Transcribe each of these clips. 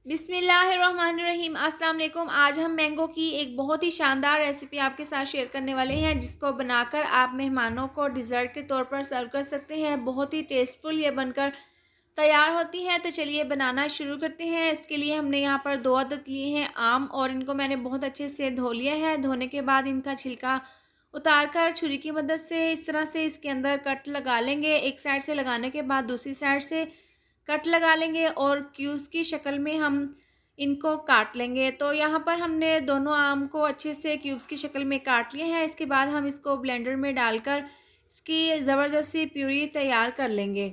बिस्मिल्लाहिर्रहमानिर्रहीम। अस्सलाम वालेकुम। आज हम मैंगो की एक बहुत ही शानदार रेसिपी आपके साथ शेयर करने वाले हैं, जिसको बनाकर आप मेहमानों को डिज़र्ट के तौर पर सर्व कर सकते हैं। बहुत ही टेस्टफुल ये बनकर तैयार होती है। तो चलिए बनाना शुरू करते हैं। इसके लिए हमने यहाँ पर 2 अदद लिए हैं आम, और इनको मैंने बहुत अच्छे से धो लिया है। धोने के बाद इनका छिलका उतार कर छुरी की मदद से इस तरह से इसके अंदर कट लगा लेंगे। एक साइड से लगाने के बाद दूसरी साइड से कट लगा लेंगे और क्यूब्स की शक्ल में हम इनको काट लेंगे। तो यहाँ पर हमने दोनों आम को अच्छे से क्यूब्स की शक्ल में काट लिए हैं। इसके बाद हम इसको ब्लेंडर में डालकर इसकी ज़बरदस्त सी प्यूरी तैयार कर लेंगे।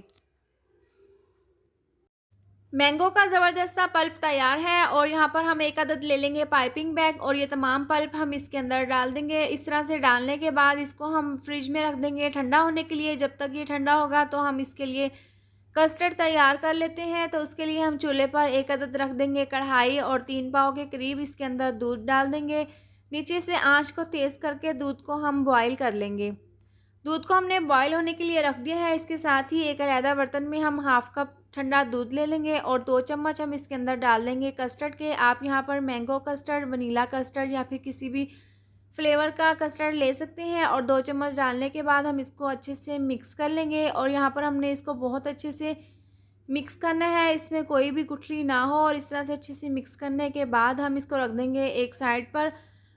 मैंगो का ज़बरदस्त सा पल्प तैयार है, और यहाँ पर हम एक अदद ले लेंगे पाइपिंग बैग, और ये तमाम पल्प हम इसके अंदर डाल देंगे। इस तरह से डालने के बाद इसको हम फ्रिज में रख देंगे ठंडा होने के लिए। जब तक ये ठंडा होगा तो हम इसके लिए कस्टर्ड तैयार कर लेते हैं। तो उसके लिए हम चूल्हे पर एक अदद रख देंगे कढ़ाई, और 3 पाव के करीब इसके अंदर दूध डाल देंगे। नीचे से आंच को तेज़ करके दूध को हम बॉईल कर लेंगे। दूध को हमने बॉईल होने के लिए रख दिया है। इसके साथ ही एक अलहदा बर्तन में हम हाफ़ कप ठंडा दूध ले लेंगे, और 2 चम्मच हम इसके अंदर डाल देंगे कस्टर्ड के। आप यहाँ पर मैंगो कस्टर्ड, वनीला कस्टर्ड या फिर किसी भी फ्लेवर का कस्टर्ड ले सकते हैं। और 2 चम्मच डालने के बाद हम इसको अच्छे से मिक्स कर लेंगे, और यहाँ पर हमने इसको बहुत अच्छे से मिक्स करना है, इसमें कोई भी गुठली ना हो। और इस तरह से अच्छे से मिक्स करने के बाद हम इसको रख देंगे एक साइड पर।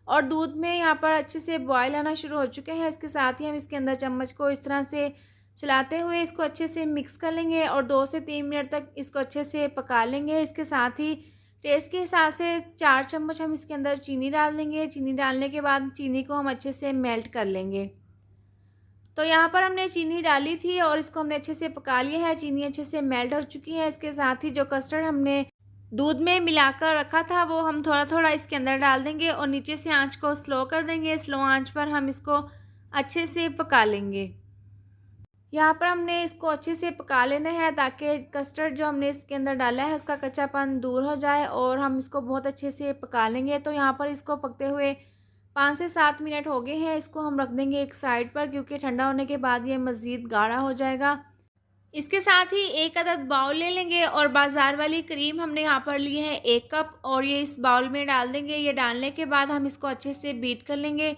और दूध में यहाँ पर अच्छे से बॉयल आना शुरू हो चुके हैं। इसके साथ ही हम इसके अंदर चम्मच को इस तरह से चलाते हुए इसको अच्छे से मिक्स कर लेंगे, और 2 से 3 मिनट तक इसको अच्छे से पका लेंगे। इसके साथ ही टेस्ट के हिसाब से 4 चम्मच हम इसके अंदर चीनी डाल देंगे। चीनी डालने के बाद चीनी को हम अच्छे से मेल्ट कर लेंगे। तो यहाँ पर हमने चीनी डाली थी और इसको हमने अच्छे से पका लिया है। चीनी अच्छे से मेल्ट हो चुकी है। इसके साथ ही जो कस्टर्ड हमने दूध में मिलाकर रखा था, वो हम थोड़ा-थोड़ा इसके अंदर डाल देंगे, और नीचे से आँच को स्लो कर देंगे। स्लो आँच पर हम इसको अच्छे से पका लेंगे। यहाँ पर हमने इसको अच्छे से पका लेना है, ताकि कस्टर्ड जो हमने इसके अंदर डाला है उसका कच्चापन दूर हो जाए, और हम इसको बहुत अच्छे से पका लेंगे। तो यहाँ पर इसको पकते हुए 5 से 7 मिनट हो गए हैं। इसको हम रख देंगे एक साइड पर, क्योंकि ठंडा होने के बाद ये मज़ीद गाढ़ा हो जाएगा। इसके साथ ही एक अदद बाउल ले लेंगे, और बाज़ार वाली क्रीम हमने यहाँ पर ली है 1 कप, और ये इस बाउल में डाल देंगे। ये डालने के बाद हम इसको अच्छे से बीट कर लेंगे।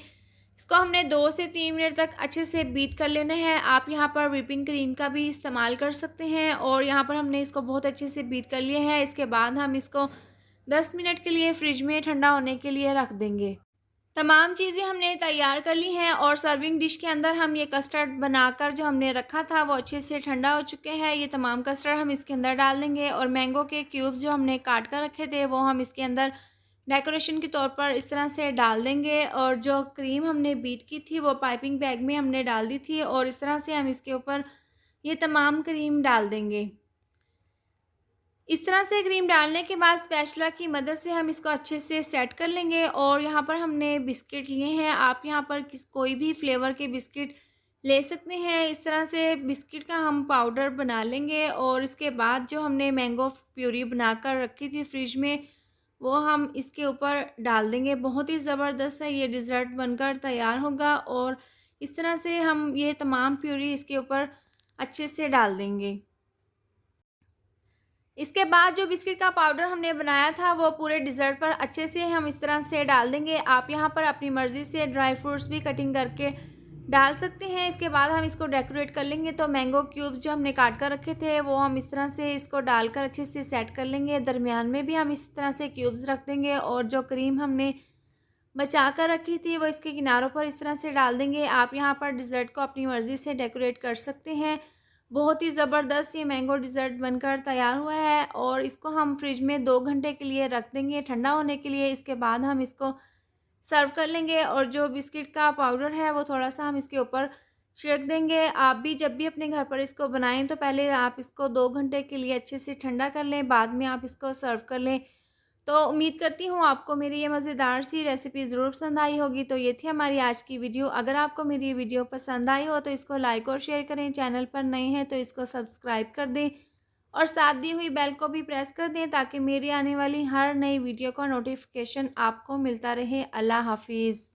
इसको हमने 2 से 3 मिनट तक अच्छे से बीट कर लेना है। आप यहाँ पर व्हिपिंग क्रीम का भी इस्तेमाल कर सकते हैं, और यहाँ पर हमने इसको बहुत अच्छे से बीट कर लिया है। इसके बाद हम इसको 10 मिनट के लिए फ्रिज में ठंडा होने के लिए रख देंगे। तमाम चीज़ें हमने तैयार कर ली हैं, और सर्विंग डिश के अंदर हम ये कस्टर्ड बनाकर जो हमने रखा था वो अच्छे से ठंडा हो चुके हैं। ये तमाम कस्टर्ड हम इसके अंदर डाल देंगे, और मैंगो के क्यूब्स जो हमने काट कर रखे थे वो हम इसके अंदर डेकोरेशन के तौर पर इस तरह से डाल देंगे। और जो क्रीम हमने बीट की थी वो पाइपिंग बैग में हमने डाल दी थी, और इस तरह से हम इसके ऊपर ये तमाम क्रीम डाल देंगे। इस तरह से क्रीम डालने के बाद स्पैचुला की मदद से हम इसको अच्छे से सेट कर लेंगे। और यहाँ पर हमने बिस्किट लिए हैं। आप यहाँ पर कोई भी फ्लेवर के बिस्किट ले सकते हैं। इस तरह से बिस्किट का हम पाउडर बना लेंगे, और इसके बाद जो हमने मैंगो प्यूरी बनाकर रखी थी फ्रिज में, वो हम इसके ऊपर डाल देंगे। बहुत ही ज़बरदस्त है ये डिज़र्ट बनकर तैयार होगा। और इस तरह से हम ये तमाम प्यूरी इसके ऊपर अच्छे से डाल देंगे। इसके बाद जो बिस्किट का पाउडर हमने बनाया था वो पूरे डिज़र्ट पर अच्छे से हम इस तरह से डाल देंगे। आप यहाँ पर अपनी मर्ज़ी से ड्राई फ्रूट्स भी कटिंग करके डाल सकते हैं। इसके बाद हम इसको डेकोरेट कर लेंगे। तो मैंगो क्यूब्स जो हमने काट कर रखे थे वो हम इस तरह से इसको डालकर अच्छे से सेट कर लेंगे। दरमियान में भी हम इस तरह से क्यूब्स रख देंगे, और जो क्रीम हमने बचा कर रखी थी वो इसके किनारों पर इस तरह से डाल देंगे। आप यहाँ पर डिज़र्ट को अपनी मर्ज़ी से डेकोरेट कर सकते हैं। बहुत ही ज़बरदस्त ये मैंगो डिज़र्ट बनकर तैयार हुआ है, और इसको हम फ्रिज में 2 घंटे के लिए रख देंगे ठंडा होने के लिए। इसके बाद हम इसको सर्व कर लेंगे, और जो बिस्किट का पाउडर है वो थोड़ा-सा हम इसके ऊपर छिड़क देंगे। आप भी जब भी अपने घर पर इसको बनाएँ तो पहले आप इसको 2 घंटे के लिए अच्छे से ठंडा कर लें, बाद में आप इसको सर्व कर लें। तो उम्मीद करती हूँ आपको मेरी ये मज़ेदार सी रेसिपी ज़रूर पसंद आई होगी। तो ये थी हमारी आज की वीडियो। अगर आपको मेरी ये वीडियो पसंद आई हो तो इसको लाइक और शेयर करें। चैनल पर नए हैं तो इसको सब्सक्राइब कर दें, और साथ दी हुई बेल को भी प्रेस कर दें, ताकि मेरी आने वाली हर नई वीडियो का नोटिफिकेशन आपको मिलता रहे। अल्लाह हाफ़िज़।